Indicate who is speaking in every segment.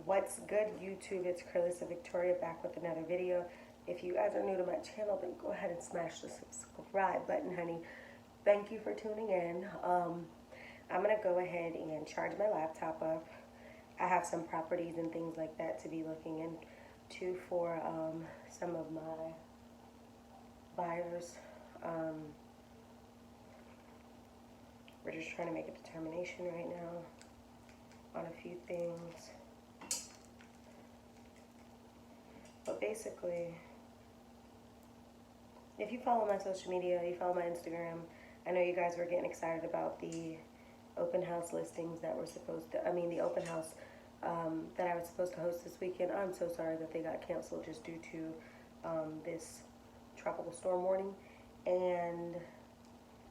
Speaker 1: What's good, YouTube? It's Cralisa Victoria back with another video. If you guys are new to my channel, then go ahead and smash the subscribe button, honey. Thank you for tuning in. I'm gonna go ahead and charge my laptop up. I have some properties and things like that to be looking into for some of my buyers. We're just trying to make a determination right now on a few things. But basically, if you follow my social media, you follow my Instagram, I know you guys were getting excited about the open house listings that were supposed to, the open house that I was supposed to host this weekend. I'm so sorry that they got canceled just due to this tropical storm warning. And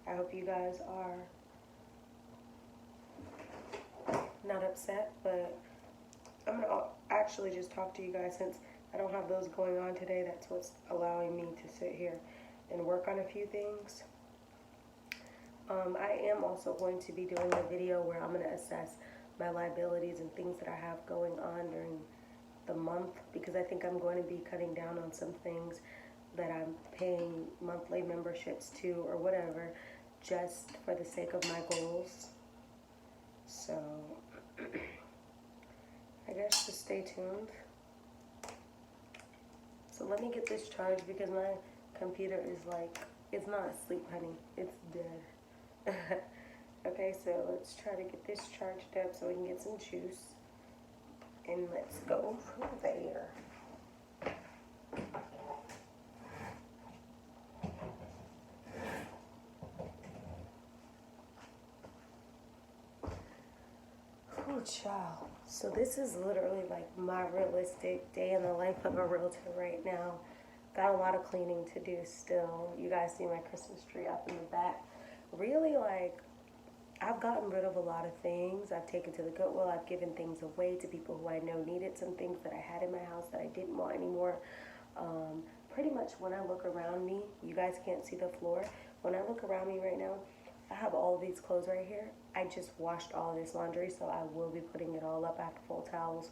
Speaker 1: I hope you guys are not upset, but I'm going to actually just talk to you guys since I don't have those going on today. That's what's allowing me to sit here and work on a few things. I am also going to be doing a video where I'm going to assess my liabilities and things that I have going on during the month, because I think I'm going to be cutting down on some things that I'm paying monthly memberships to or whatever, just for the sake of my goals. So I guess just stay tuned. So let me get this charged because my computer is like, it's not asleep, honey. It's dead. Okay, so let's try to get this charged up so we can get some juice. And let's go from there. Oh, child. So this is literally like my realistic day in the life of a realtor right now. Got a lot of cleaning to do still. You guys see my Christmas tree up in the back. Really, like, I've gotten rid of a lot of things. I've taken to the Goodwill. I've given things away to people who I know needed some things that I had in my house that I didn't want anymore. Pretty much when I look around me, you guys can't see the floor. When I look around me right now, I have all these clothes right here. I just washed all of this laundry, so I will be putting it all up. I have to fold towels,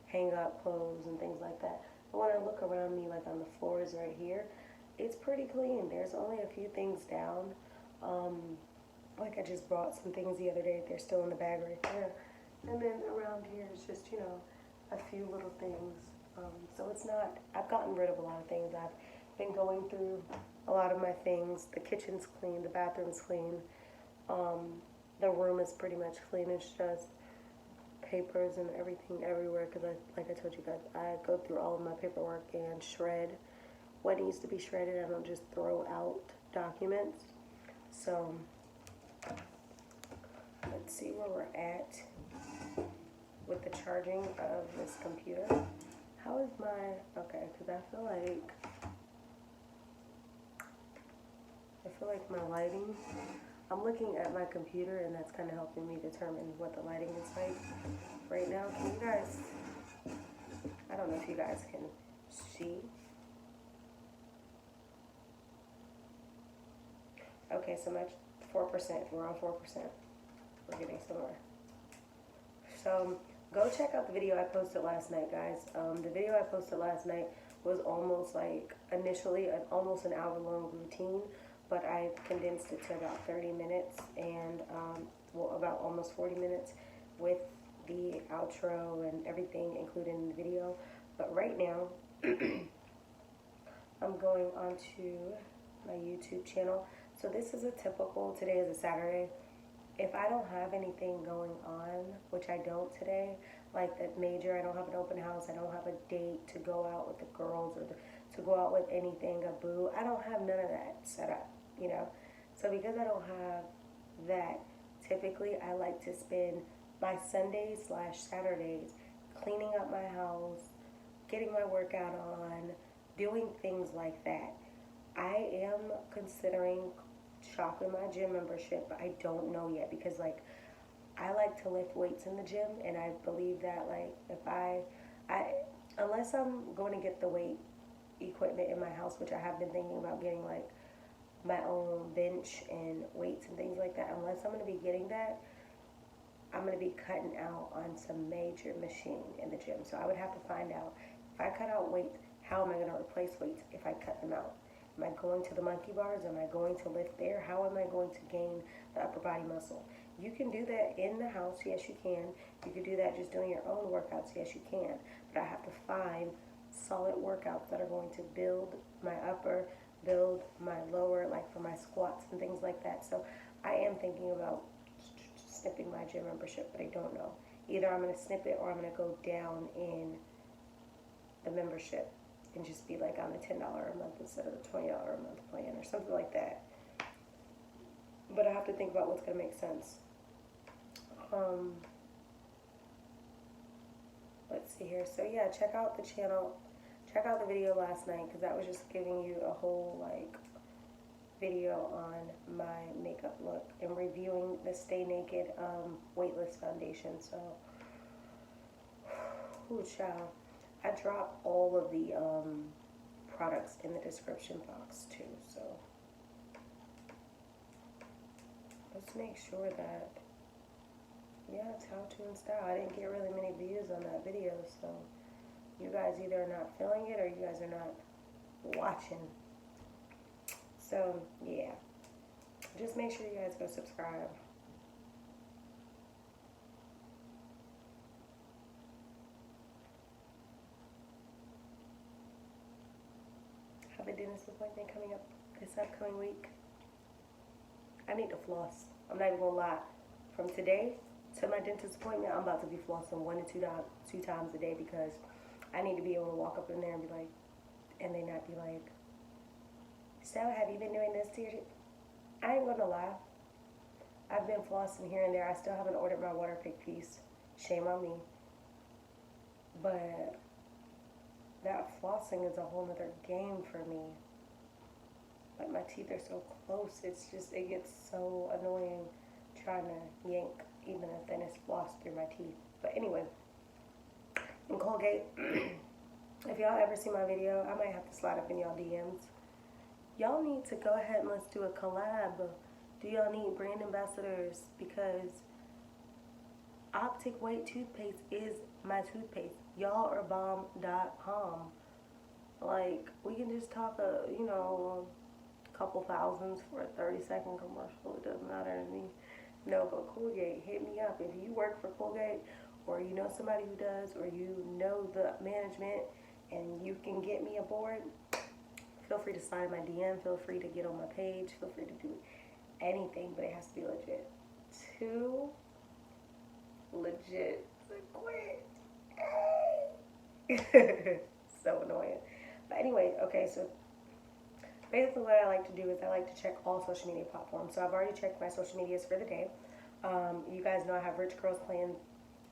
Speaker 1: hang up clothes, and things like that. But when I look around me, like on the floors right here, it's pretty clean. There's only a few things down. Like I just brought some things the other day. They're still in the bag right there. And then around here is just, a few little things. So it's not, I've gotten rid of a lot of things. I've been going through a lot of my things. The kitchen's clean, the bathroom's clean. The room is pretty much clean. It's just papers and everything everywhere because like I told you guys, I go through all of my paperwork and shred what needs to be shredded. I don't just throw out documents. So let's see where we're at with the charging of this computer. How is my, okay, because I feel like my lighting, I'm looking at my computer and that's kind of helping me determine what the lighting is like right now. Can you guys, I don't know if you guys can see. Okay, so much, 4%, we're on 4%. We're getting somewhere. So go check out the video I posted last night, guys. The video I posted last night was almost like, initially, almost an hour-long routine, but I condensed it to about 30 minutes and, well, about almost 40 minutes with the outro and everything included in the video. But right now, I'm going on to my YouTube channel. So this is a typical, today is a Saturday. If I don't have anything going on, which I don't today, like that major, I don't have an open house, I don't have a date to go out with the girls or to go out with anything, a boo, I don't have none of that set up, So because I don't have that, typically I like to spend my Sundays/Saturdays cleaning up my house, getting my workout on, doing things like that. I am considering shopping my gym membership, but I don't know yet because like I like to lift weights in the gym, and I believe that like if I unless I'm going to get the weight equipment in my house, which I have been thinking about getting like my own bench and weights and things like that, unless I'm going to be getting that, I'm going to be cutting out on some major machine in the gym. So I would have to find out, if I cut out weights, how am I going to replace weights if I cut them out? Am I going to the monkey bars? Am I going to lift there? How am I going to gain the upper body muscle? You can do that in the house, yes you can. You can do that just doing your own workouts, yes you can. But I have to find solid workouts that are going to build my upper, build my lower, like for my squats and things like that. So I am thinking about snipping my gym membership, but I don't know. Either I'm going to snip it or I'm going to go down in the membership and just be like on the $10 a month instead of the $20 a month plan or something like that. But I have to think about what's going to make sense. Let's see here. So yeah, check out the channel. Check out the video last night because that was just giving you a whole like video on my makeup look and reviewing the Stay Naked weightless foundation. So, ooh, child. I dropped all of the products in the description box too. So let's make sure that, yeah, it's how to and style. I didn't get really many views on that video, so you guys either are not feeling it or you guys are not watching. So yeah, just make sure you guys go subscribe. I have a dentist appointment coming up this upcoming week. I need to floss. I'm not even gonna lie. From today to my dentist appointment, I'm about to be flossing 1 to 2 times a day because I need to be able to walk up in there and be like, and they not be like, so have you been doing this to your teeth? I ain't gonna lie. I've been flossing here and there. I still haven't ordered my water pick piece. Shame on me. But that flossing is a whole nother game for me. Like my teeth are so close. It's just, it gets so annoying trying to yank even the thinnest floss through my teeth. But anyway, in Colgate, if y'all ever see my video, I might have to slide up in y'all DMs. Y'all need to go ahead and let's do a collab. Do y'all need brand ambassadors? Because Optic White toothpaste is my toothpaste. Y'all are bomb.com. Like, we can just talk a couple thousands for a 30-second commercial. It doesn't matter to me. No, but Colgate, hit me up. If you work for Colgate or you know somebody who does or you know the management and you can get me aboard, feel free to slide in my DM. Feel free to get on my page. Feel free to do anything, but it has to be legit. Too legit to quit. So annoying. But anyway, okay, so basically what I like to do is I like to check all social media platforms. So I've already checked my social medias for the day. You guys know I have Rich Girls Playing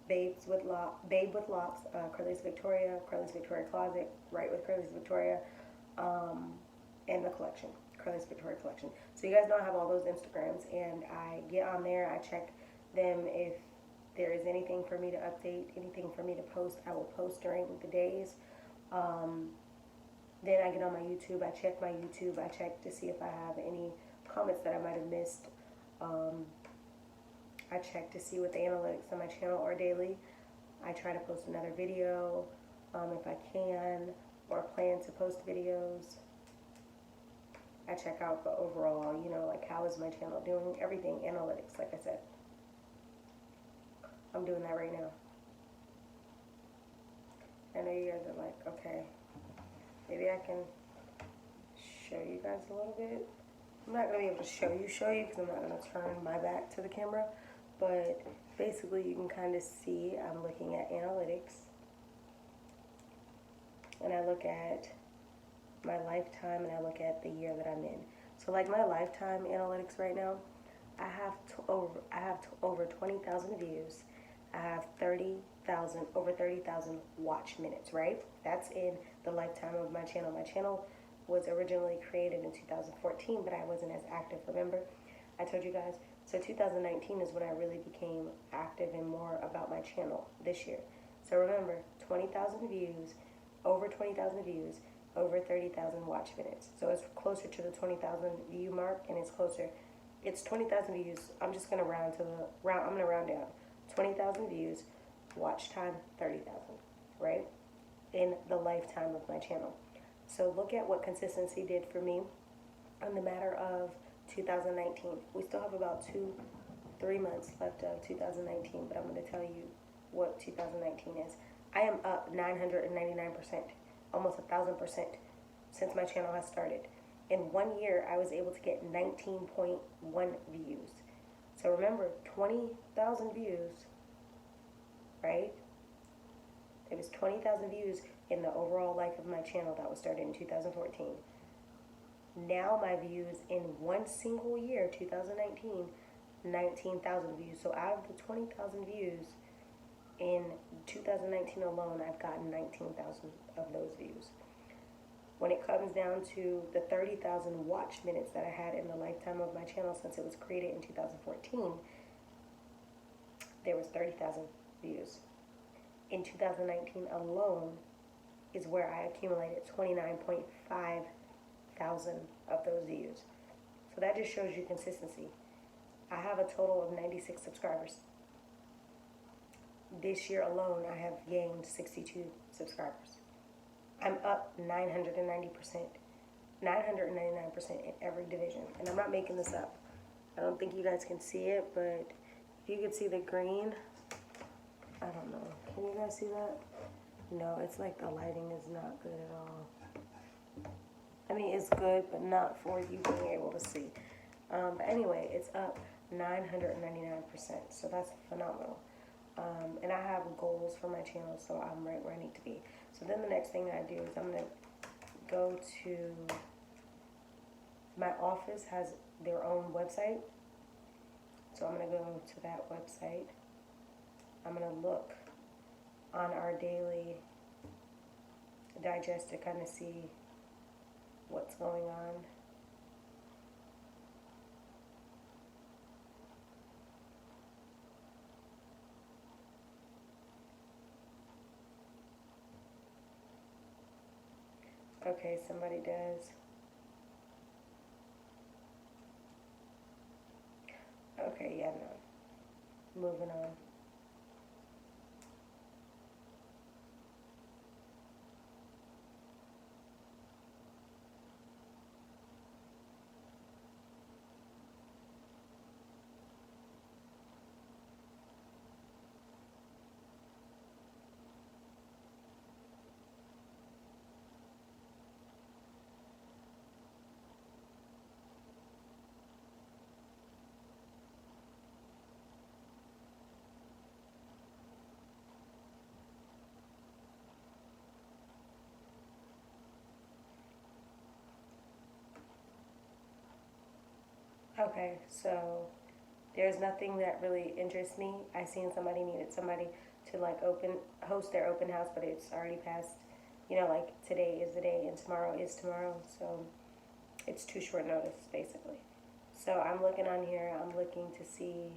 Speaker 1: Babe with Locks, Cralisa Victoria Closet, Right with Cralisa Victoria, and the collection, Cralisa Victoria collection. So you guys know I have all those Instagrams, and I get on there, I check them. If there is anything for me to update, anything for me to post, I will post during the days. Then I get on my YouTube, I check my YouTube, I check to see if I have any comments that I might have missed. I check to see what the analytics on my channel are daily. I try to post another video if I can, or plan to post videos. I check out the overall, like how is my channel doing, everything, analytics, like I said. I'm doing that right now. I know you guys are like, okay, maybe I can show you guys a little bit. I'm not going to be able to show you because I'm not going to turn my back to the camera. But basically you can kind of see I'm looking at analytics. And I look at my lifetime and I look at the year that I'm in. So like my lifetime analytics right now, I have over 20,000 views. I have over 30,000 watch minutes, right? That's in the lifetime of my channel. My channel was originally created in 2014, but I wasn't as active, remember? I told you guys. So 2019 is when I really became active and more about my channel this year. So remember, 20,000 views, over 20,000 views, over 30,000 watch minutes. So it's closer to the 20,000 view mark, and it's closer. It's 20,000 views. I'm just gonna round down. 20,000 views, watch time 30,000, right? In the lifetime of my channel. So look at what consistency did for me in the matter of 2019. We still have about 3 months left of 2019, but I'm going to tell you what 2019 is. I am up 999%, almost 1,000% since my channel has started. In 1 year, I was able to get 19.1 views. So remember, 20,000 views, right? It was 20,000 views in the overall life of my channel that was started in 2014. Now my views in one single year, 2019, 19,000 views. So out of the 20,000 views in 2019 alone, I've gotten 19,000 of those views. When it comes down to the 30,000 watch minutes that I had in the lifetime of my channel since it was created in 2014, there was 30,000 views. In 2019 alone is where I accumulated 29.5 thousand of those views. So that just shows you consistency. I have a total of 96 subscribers. This year alone, I have gained 62 subscribers. I'm up 990%, 999% in every division. And I'm not making this up. I don't think you guys can see it, but if you could see the green, I don't know. Can you guys see that? No, it's like the lighting is not good at all. I mean, it's good, but not for you being able to see. But anyway, it's up 999%, so that's phenomenal. And I have goals for my channel, so I'm right where I need to be. So then the next thing that I do is I'm going to go to, my office has their own website. So I'm going to go to that website. I'm going to look on our daily digest to kind of see what's going on. Okay, somebody does. Okay, yeah, no. Moving on. Okay, so there's nothing that really interests me. I seen somebody needed somebody to like host their open house, but it's already passed. You know, like today is the day and tomorrow is tomorrow, so it's too short notice basically. So I'm looking on here. I'm looking to see,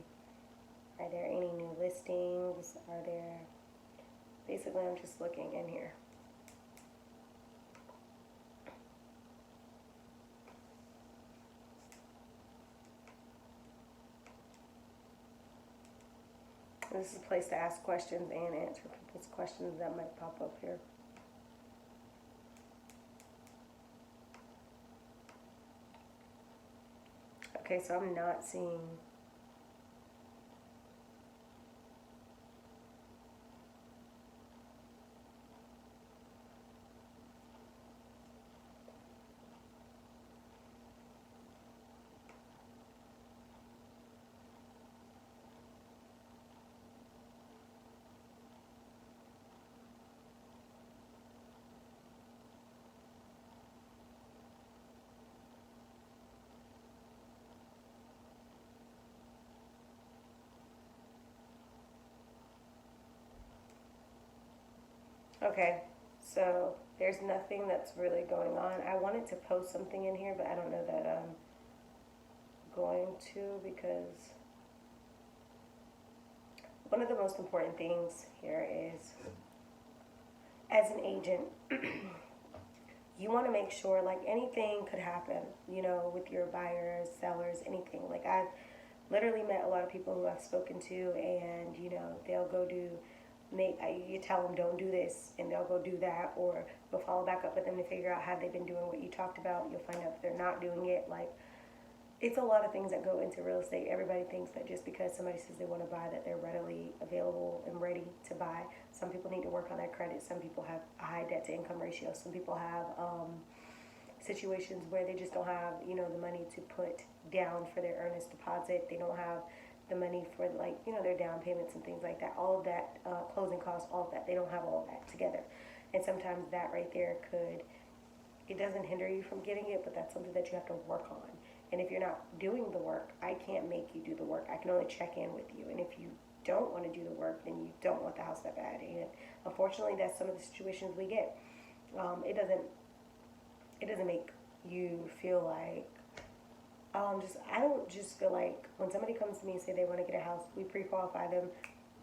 Speaker 1: are there any new listings? Are there? Basically, I'm just looking in here. This is a place to ask questions and answer people's questions that might pop up here. Okay, so I'm not seeing. Okay, so there's nothing that's really going on. I wanted to post something in here, but I don't know that I'm going to, because one of the most important things here is, as an agent, you want to make sure, like, anything could happen, you know, with your buyers, sellers, anything. Like, literally met a lot of people who I've spoken to, and you know, they'll go do, you tell them don't do this, and they'll go do that, or you'll follow back up with them to figure out have they been doing what you talked about. You'll find out if they're not doing it. Like, it's a lot of things that go into real estate. Everybody thinks that just because somebody says they want to buy, that they're readily available and ready to buy. Some people need to work on their credit. Some people have a high debt to income ratio. Some people have situations where they just don't have, you know, the money to put down for their earnest deposit. They don't have the money for, like, you know, their down payments and things like that. All of that, closing costs, all of that. They don't have all of that together. And sometimes that right there it doesn't hinder you from getting it, but that's something that you have to work on. And if you're not doing the work, I can't make you do the work. I can only check in with you. And if you don't want to do the work, then you don't want the house that bad. And unfortunately, that's some of the situations we get. It doesn't make you feel like, I don't just feel like when somebody comes to me and say they want to get a house, we pre-qualify them.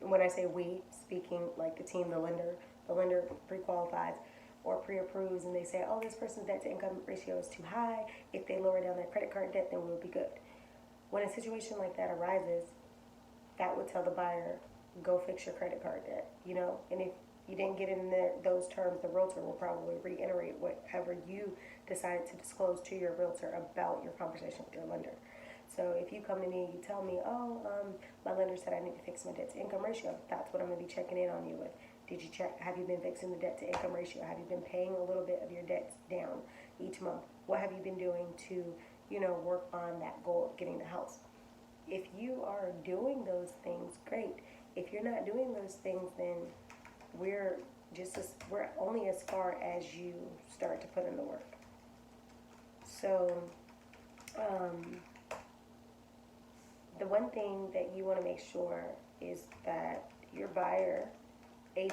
Speaker 1: When I say we, speaking like the team, the lender pre-qualifies or pre-approves, and they say, oh, this person's debt to income ratio is too high. If they lower down their credit card debt, then we'll be good. When a situation like that arises, that would tell the buyer, go fix your credit card debt, you know? And if you didn't get in those terms, the realtor will probably reiterate whatever you decided to disclose to your realtor about your conversation with your lender. So if you come to me and you tell me, my lender said I need to fix my debt to income ratio, that's what I'm going to be checking in on you with. Did you check? Have you been fixing the debt to income ratio? Have you been paying a little bit of your debt down each month? What have you been doing to, you know, work on that goal of getting the house? If you are doing those things, great. If you're not doing those things, then we're only as far as you start to put in the work. So, the one thing that you want to make sure is that your buyer is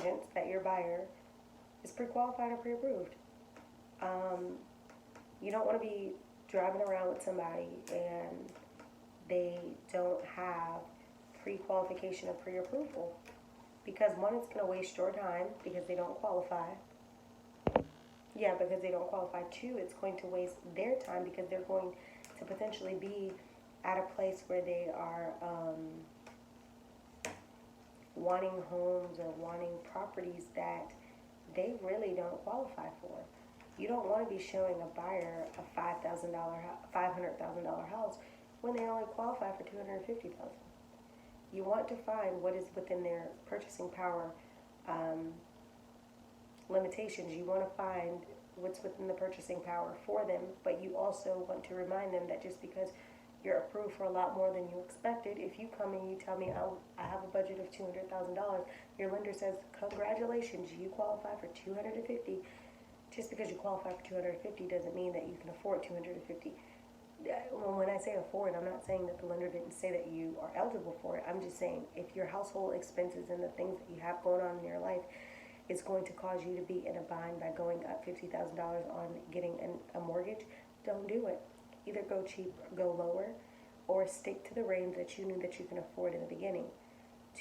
Speaker 1: pre-qualified or pre-approved. You don't want to be driving around with somebody and they don't have pre-qualification or pre-approval, because one, it's going to waste your time because they don't qualify. Two, it's going to waste their time because they're going to potentially be at a place where they are wanting homes or wanting properties that they really don't qualify for. You don't want to be showing a buyer a $500,000 house when they only qualify for $250,000. You want to find what is within their purchasing power limitations. You want to find what's within the purchasing power for them, but you also want to remind them that just because you're approved for a lot more than you expected, if you come and you tell me, I have a budget of $200,000, your lender says, congratulations, you qualify for $250,000. Just because you qualify for $250,000 doesn't mean that you can afford $250,000. When I say afford, I'm not saying that the lender didn't say that you are eligible for it. I'm just saying if your household expenses and the things that you have going on in your life is going to cause you to be in a bind by going up $50,000 on getting a mortgage, don't do it. Either go cheap, go lower, or stick to the range that you knew that you can afford in the beginning.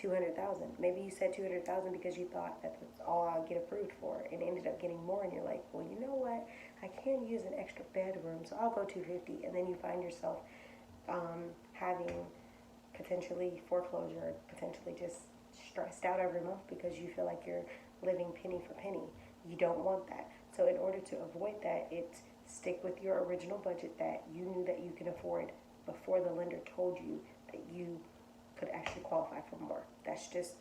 Speaker 1: $200,000. Maybe you said $200,000 because you thought that that's all I'll get approved for, and ended up getting more. And you're like, well, you know what? I can't use an extra bedroom, so I'll go $250,000. And then you find yourself having potentially foreclosure, potentially just stressed out every month because you feel like you're living penny for penny. You don't want that. So in order to avoid that, it's stick with your original budget that you knew that you can afford before the lender told you that you could actually qualify for more. That's just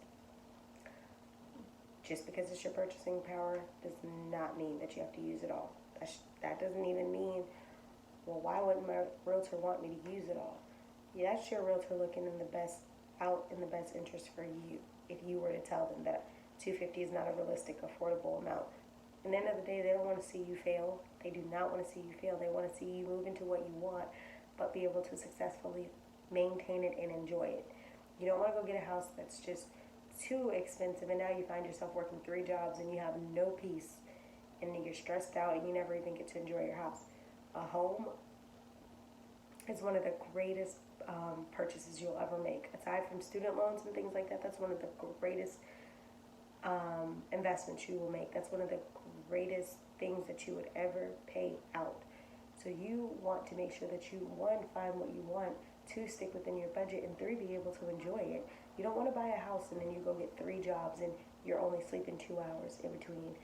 Speaker 1: because it's your purchasing power does not mean that you have to use it all. That doesn't even mean, well, why wouldn't my realtor want me to use it all? Yeah, that's your realtor looking in the best interest for you. If you were to tell them that $250,000 is not a realistic, affordable amount. At the end of the day, they don't want to see you fail. They do not want to see you fail. They want to see you move into what you want, but be able to successfully maintain it and enjoy it. You don't want to go get a house that's just too expensive, and now you find yourself working 3 jobs and you have no peace, and you're stressed out and you never even get to enjoy your house. A home is one of the greatest purchases you'll ever make. Aside from student loans and things like that, that's one of the greatest investments you will make. That's one of the greatest things that you would ever pay out. So you want to make sure that you, one, find what you want, 2, stick within your budget, and 3, be able to enjoy it. You don't want to buy a house and then you go get 3 jobs and you're only sleeping 2 hours in between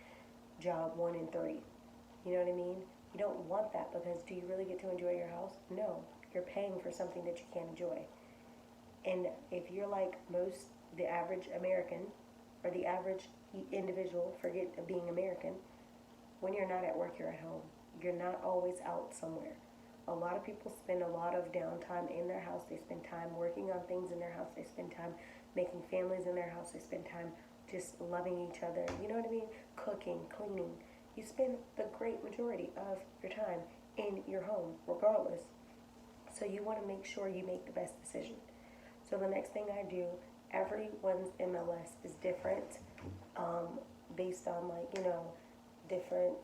Speaker 1: job 1 and 3. You know what I mean? You don't want that, because do you really get to enjoy your house? No. You're paying for something that you can't enjoy. And if you're like the average American, or the average individual, forget being American, when you're not at work, you're at home. You're not always out somewhere. A lot of people spend a lot of downtime in their house. They spend time working on things in their house. They spend time making families in their house. They spend time just loving each other. You know what I mean? Cooking, cleaning. You spend the great majority of your time in your home, regardless. So you want to make sure you make the best decision. So the next thing I do, everyone's MLS is different, based on different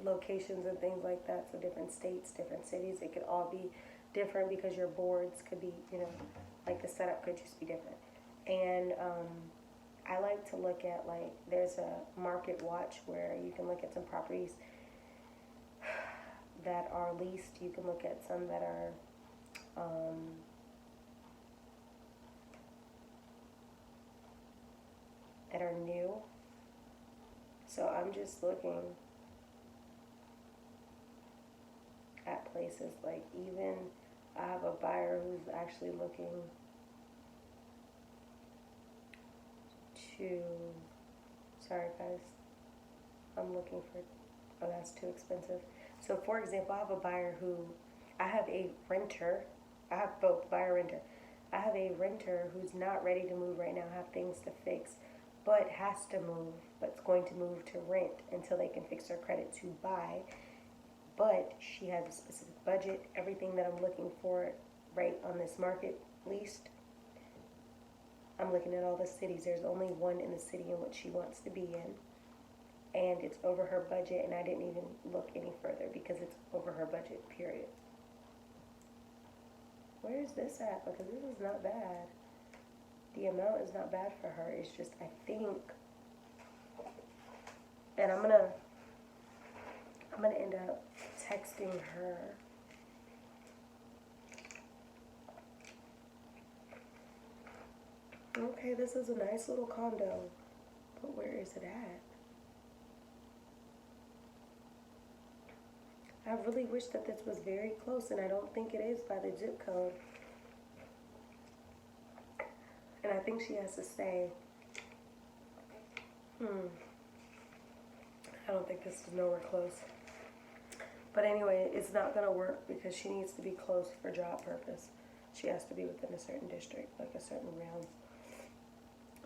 Speaker 1: locations and things like that. So different states, different cities, it could all be different because your boards could be, like the setup could just be different. And I like to look at, there's a market watch where you can look at some properties that are leased. You can look at some that are new. So I'm just looking at places, even I have a buyer who's actually looking to, sorry guys, I'm looking for, oh, that's too expensive. So for example, I have a buyer I have a renter, I have both, buyer, renter. I have a renter who's not ready to move right now, have things to fix, but has to move, but's going to move to rent until they can fix their credit to buy. But she has a specific budget, everything that I'm looking for right on this market least. I'm looking at all the cities. There's only one in the city in which she wants to be in. And it's over her budget, and I didn't even look any further because it's over her budget, period. Where is this at? Because this is not bad. The amount is not bad for her. It's just, I think, and I'm gonna end up texting her. Okay, this is a nice little condo, but where is it at? I really wish that this was very close, and I don't think it is by the zip code. And I think she has to stay. I don't think this is nowhere close. But anyway, it's not going to work because she needs to be close for job purpose. She has to be within a certain district, like a certain realm.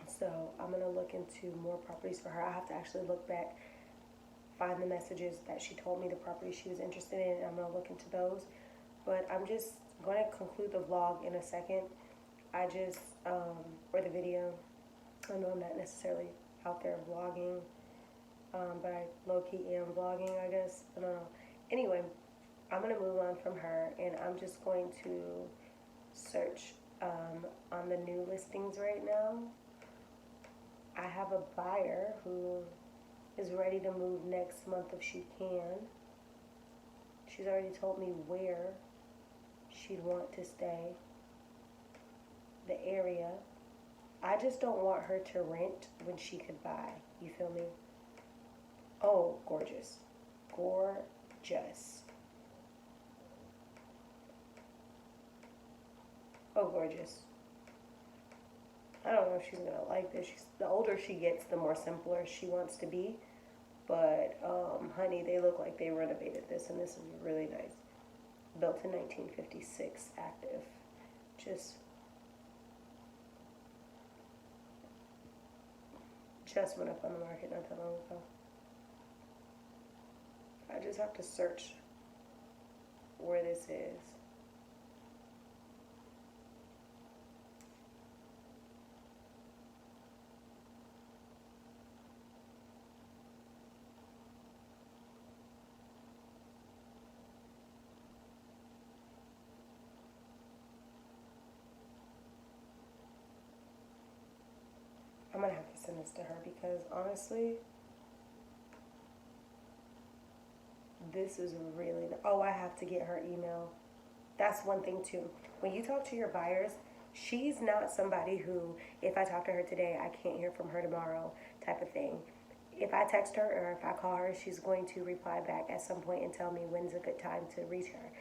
Speaker 1: So I'm going to look into more properties for her. I have to actually look back, find the messages that she told me the property she was interested in, and I'm going to look into those. But I'm just going to conclude the vlog in a second. Or the video. I know I'm not necessarily out there vlogging, but I low-key am vlogging, I guess. I don't know. Anyway, I'm going to move on from her, and I'm just going to search on the new listings right now. I have a buyer who is ready to move next month if she can. She's already told me where she'd want to stay, the area. I just don't want her to rent when she could buy. You feel me? Oh, gorgeous. Gorgeous. Oh, gorgeous. I don't know if she's gonna like this. The older she gets, the more simpler she wants to be. But, honey, they look like they renovated this, and this is really nice. Built in 1956, active. Just went up on the market not that long ago. I just have to search where this is. I'm gonna have to send this to her because honestly, this is really, oh, I have to get her email That's one thing too. When you talk to your buyers, she's not somebody who, if I talk to her today, I can't hear from her tomorrow type of thing. If I text her or if I call her, she's going to reply back at some point and tell me when's a good time to reach her.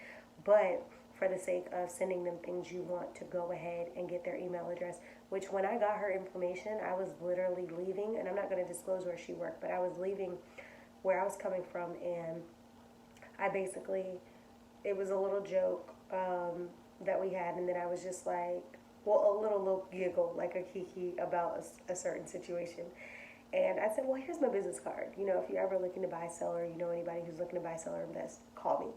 Speaker 1: But for the sake of sending them things, you want to go ahead and get their email address, which when I got her information, I was literally leaving, and I'm not going to disclose where she worked, but I was leaving where I was coming from, and I basically, it was a little joke that we had, and then I was just like, well, a little giggle, like a kiki about a certain situation. And I said, well, here's my business card. You know, if you're ever looking to buy, sell, or you know anybody who's looking to buy, sell, or invest, call me.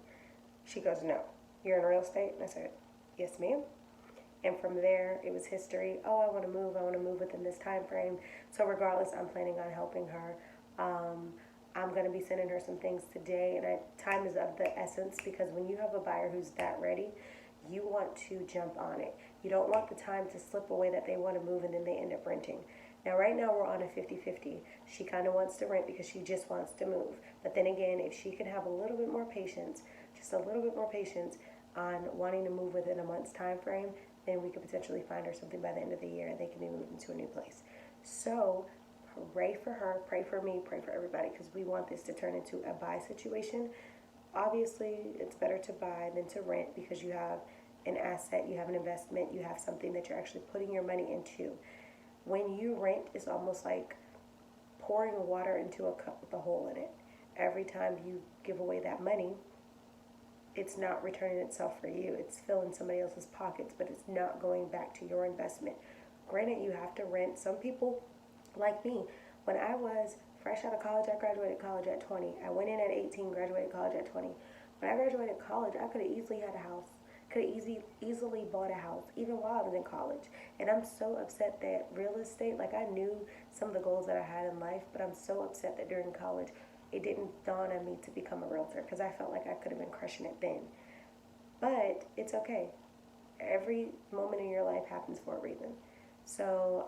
Speaker 1: She goes, no. You're in real estate? And I said, yes, ma'am. And from there, it was history. Oh, I want to move within this time frame. So regardless, I'm planning on helping her. I'm going to be sending her some things today. And time is of the essence, because when you have a buyer who's that ready, you want to jump on it. You don't want the time to slip away that they want to move and then they end up renting. Now, right now, we're on a 50-50. She kind of wants to rent because she just wants to move. But then again, if she can have a little bit more patience, just a little bit more patience on wanting to move within a month's time frame, then we could potentially find her something by the end of the year and they can be moved into a new place. So pray for her, pray for me, pray for everybody, because we want this to turn into a buy situation. Obviously, it's better to buy than to rent because you have an asset, you have an investment, you have something that you're actually putting your money into. When you rent, it's almost like pouring water into a cup with a hole in it. Every time you give away that money, it's not returning itself for you. It's filling somebody else's pockets, but it's not going back to your investment. Granted, you have to rent. Some people, like me, when I was fresh out of college, I graduated college at 20. I went in at 18, graduated college at 20. When I graduated college, I could have easily had a house. Could have easily bought a house, even while I was in college. And I'm so upset that real estate, like I knew some of the goals that I had in life, but I'm so upset that during college, it didn't dawn on me to become a realtor because I felt like I could have been crushing it then. But it's okay. Every moment in your life happens for a reason. So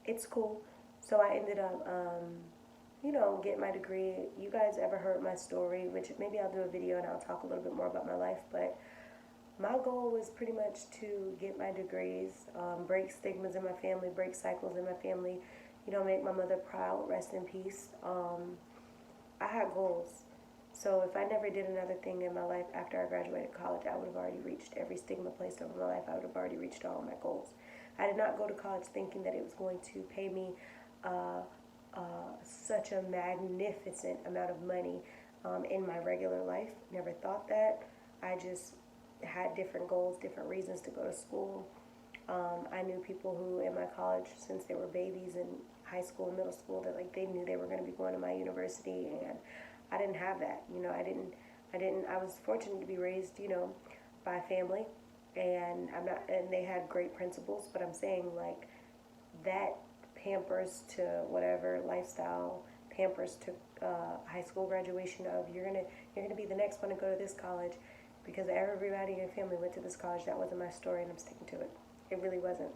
Speaker 1: it's cool. So I ended up, getting my degree. You guys ever heard my story, which maybe I'll do a video and I'll talk a little bit more about my life. But my goal was pretty much to get my degrees, break stigmas in my family, break cycles in my family, make my mother proud, rest in peace. I had goals. So if I never did another thing in my life after I graduated college, I would have already reached every stigma placed over my life. I would have already reached all my goals. I did not go to college thinking that it was going to pay me such a magnificent amount of money in my regular life. Never thought that. I just had different goals, different reasons to go to school. I knew people who in my college, since they were babies in high school and middle school, that like they knew they were going to be going to my university, and I didn't have that. I was fortunate to be raised, by a family, and they had great principles, but I'm saying like that pampers to whatever lifestyle, pampers to high school graduation of you're gonna be the next one to go to this college because everybody in your family went to this college. That wasn't my story, and I'm sticking to it. It really wasn't.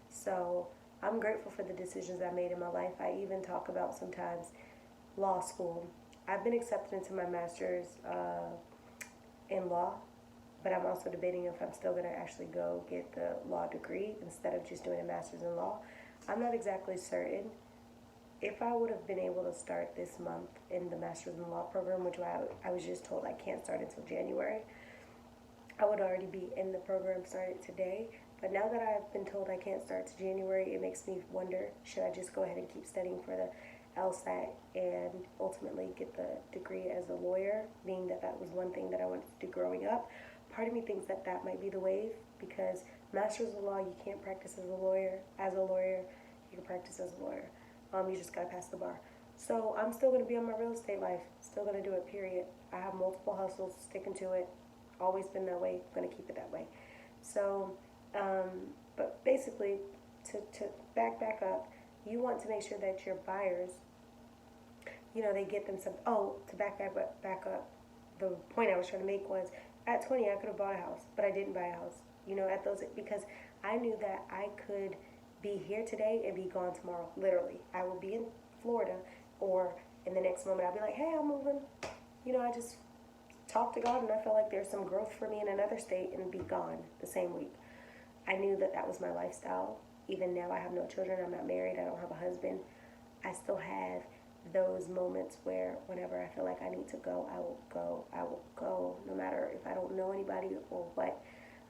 Speaker 1: So I'm grateful for the decisions I made in my life. I even talk about sometimes law school. I've been accepted into my master's in law, but I'm also debating if I'm still going to actually go get the law degree instead of just doing a master's in law. I'm not exactly certain. If I would have been able to start this month in the master's in law program, which I was just told I can't start until January, I would already be in the program started today. But now that I've been told I can't start to January, it makes me wonder, should I just go ahead and keep studying for the LSAT and ultimately get the degree as a lawyer, being that that was one thing that I wanted to do growing up. Part of me thinks that that might be the wave, because master's of law, you can't practice as a lawyer. As a lawyer, you can practice as a lawyer. You just got to pass the bar. So I'm still going to be on my real estate life. Still going to do it, period. I have multiple hustles, sticking to it. Always been that way. Going to keep it that way. So, but basically, to back up, you want to make sure that your buyers, they get them some. Oh, to back up, the point I was trying to make was, at 20, I could have bought a house, but I didn't buy a house. At those, because I knew that I could be here today and be gone tomorrow. Literally, I will be in Florida, or in the next moment I'll be like, hey, I'm moving. I just talk to God, and I feel like there's some growth for me in another state and be gone the same week. I knew that that was my lifestyle. Even now, I have no children. I'm not married. I don't have a husband. I still have those moments where whenever I feel like I need to go, I will go. I will go, no matter if I don't know anybody or what.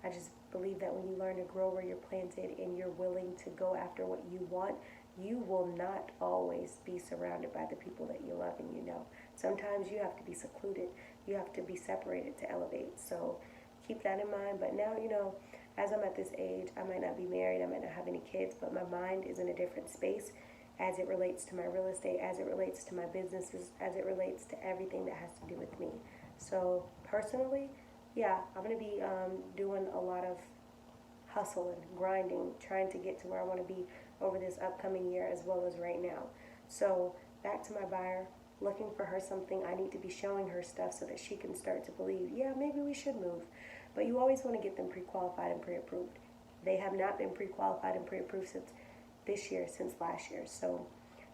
Speaker 1: I just believe that when you learn to grow where you're planted and you're willing to go after what you want, you will not always be surrounded by the people that you love and you know. Sometimes you have to be secluded. You have to be separated to elevate. So keep that in mind. But now, as I'm at this age, I might not be married, I might not have any kids, but my mind is in a different space as it relates to my real estate, as it relates to my businesses, as it relates to everything that has to do with me. So personally, yeah, I'm going to be doing a lot of hustling, grinding, trying to get to where I want to be over this upcoming year as well as right now. So back to my buyer, looking for her something. I need to be showing her stuff so that she can start to believe, yeah, maybe we should move. But you always want to get them pre-qualified and pre-approved. They have not been pre-qualified and pre-approved since this year, since last year. So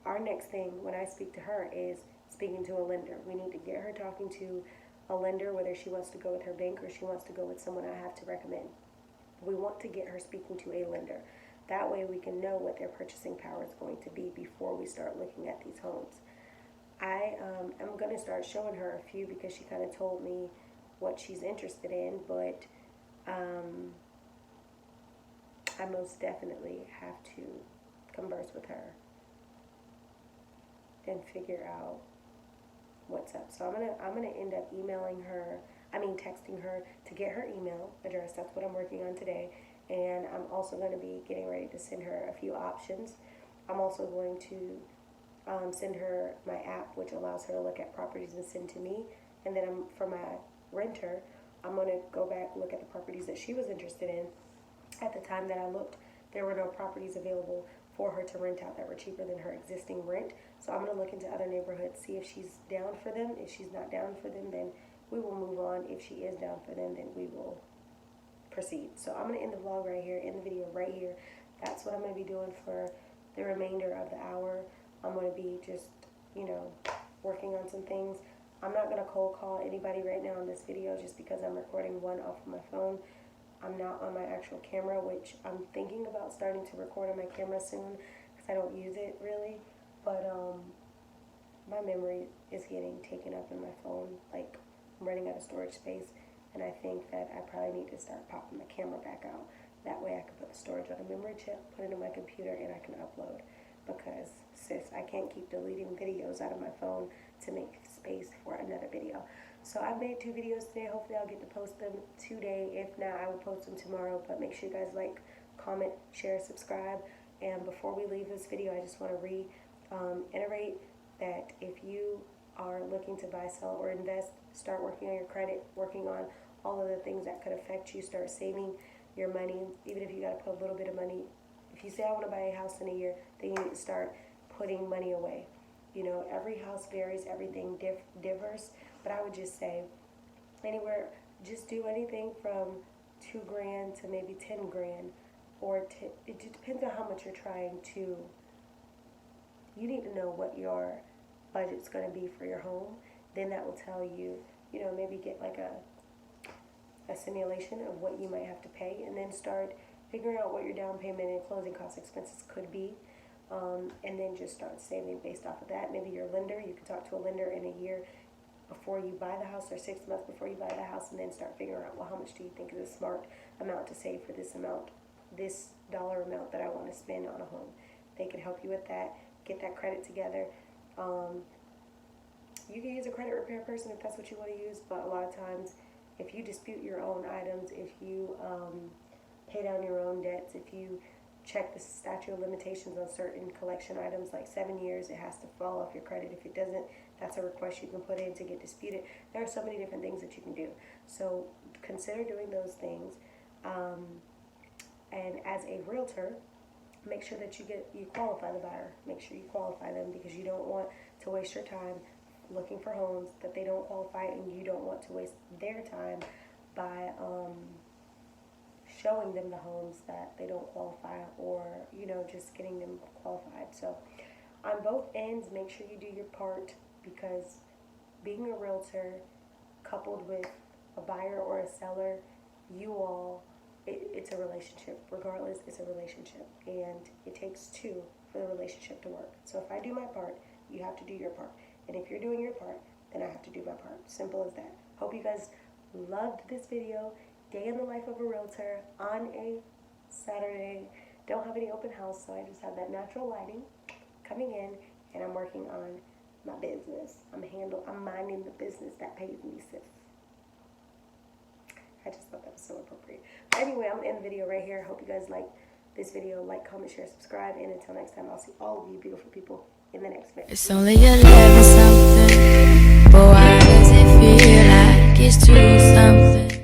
Speaker 1: our next thing when I speak to her is speaking to a lender. We need to get her talking to a lender, whether she wants to go with her bank or she wants to go with someone I have to recommend. We want to get her speaking to a lender. That way we can know what their purchasing power is going to be before we start looking at these homes. I am going to start showing her a few because she kind of told me what she's interested in, but I most definitely have to converse with her and figure out what's up. So I'm gonna end up texting her to get her email address. That's what I'm working on today. And I'm also going to be getting ready to send her a few options. I'm also going to send her my app, which allows her to look at properties and send to me. And then for my renter, I'm going to go back, look at the properties that she was interested in. At the time that I looked, there were no properties available for her to rent out that were cheaper than her existing rent. So I'm going to look into other neighborhoods, see if she's down for them. If she's not down for them, then we will move on. If she is down for them, then we will proceed. So I'm going to end the vlog right here, end the video right here. That's what I'm going to be doing for the remainder of the hour. I'm going to be just, working on some things. I'm not going to cold call anybody right now in this video just because I'm recording one off of my phone. I'm not on my actual camera, which I'm thinking about starting to record on my camera soon because I don't use it really. But my memory is getting taken up in my phone. Like, I'm running out of storage space. And I think that I probably need to start popping my camera back out. That way I can put the storage on a memory chip, put it in my computer, and I can upload. Because, sis, I can't keep deleting videos out of my phone to make space for another video. So I've made 2 videos today. Hopefully I'll get to post them today. If not, I will post them tomorrow. But make sure you guys like, comment, share, subscribe. And before we leave this video, I just want to reiterate that if you are looking to buy, sell, or invest, start working on your credit, working on all of the things that could affect you. Start saving your money, even if you got to put a little bit of money. If you say I want to buy a house in a year, then you need to start putting money away. Every house varies, everything differs, but I would just say anywhere, just do anything from $2,000 to maybe $10,000, it just depends on how much you're trying to. You need to know what your budget's going to be for your home. Then that will tell you, maybe get like a simulation of what you might have to pay, and then start figuring out what your down payment and closing cost expenses could be, and then just start saving based off of that. Maybe your lender, you can talk to a lender in a year before you buy the house or 6 months before you buy the house, and then start figuring out, well, how much do you think is a smart amount to save for this dollar amount that I want to spend on a home. They can help you with that, get that credit together. You can use a credit repair person if that's what you want to use, but a lot of times if you dispute your own items, if you pay down your own debts, if you check the statute of limitations on certain collection items, like 7 years, it has to fall off your credit. If it doesn't, that's a request you can put in to get disputed. There are so many different things that you can do. So consider doing those things. And as a realtor, make sure that you qualify the buyer. Make sure you qualify them, because you don't want to waste your time looking for homes that they don't qualify, and you don't want to waste their time by showing them the homes that they don't qualify, or just getting them qualified. So on both ends, make sure you do your part, because being a realtor coupled with a buyer or a seller, it's a relationship. Regardless, it's a relationship. And it takes two for the relationship to work. So if I do my part, you have to do your part. And if you're doing your part, then I have to do my part. Simple as that. Hope you guys loved this video. Day in the life of a realtor on a Saturday. Don't have any open house, so I just have that natural lighting coming in, and I'm working on my business. I'm minding the business that pays me, sis. I just thought that was so appropriate. But anyway, I'm gonna end the video right here. Hope you guys like this video. Like, comment, share, subscribe, and until next time, I'll see all of you beautiful people in the next video.
Speaker 2: It's only 11 something, but why does it feel like it's 2 something?